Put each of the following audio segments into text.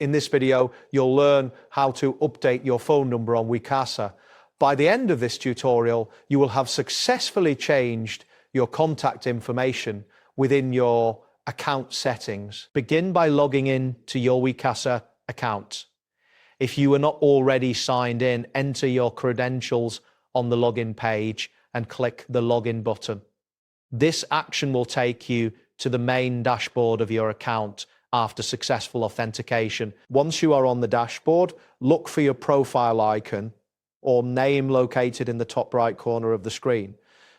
In this video, you'll learn how to update your phone number on Wecasa. By the end of this tutorial, you will have successfully changed your contact information within your account settings. Begin by logging in to your Wecasa account. If you are not already signed in, enter your credentials on the login page and click the login button. This action will take you to the main dashboard of your account after successful authentication. Once you are on the dashboard, look for your profile icon or name located in the top right corner of the screen.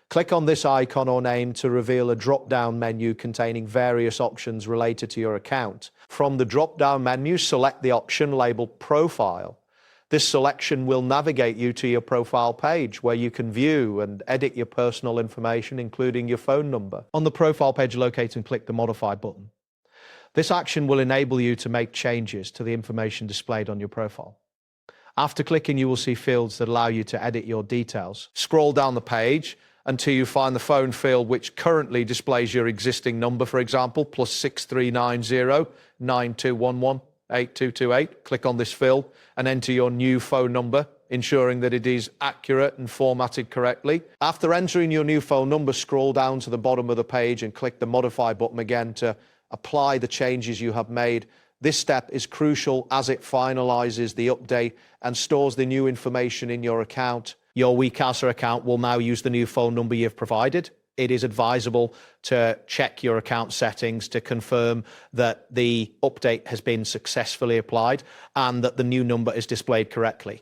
Click on this icon or name to reveal a drop-down menu containing various options related to your account. From the drop-down menu, select the option labeled Profile. This selection will navigate you to your profile page where you can view and edit your personal information, including your phone number. On the profile page, locate and click the Modify button. This action will enable you to make changes to the information displayed on your profile. After clicking, you will see fields that allow you to edit your details. Scroll down the page until you find the phone field which currently displays your existing number, for example, +6390 9211 8228. Click on this field and enter your new phone number, ensuring that it is accurate and formatted correctly. After entering your new phone number, scroll down to the bottom of the page and click the Modify button again to apply the changes you have made. This step is crucial as it finalizes the update and stores the new information in your account. Your Wecasa account will now use the new phone number you've provided. It is advisable to check your account settings to confirm that the update has been successfully applied and that the new number is displayed correctly.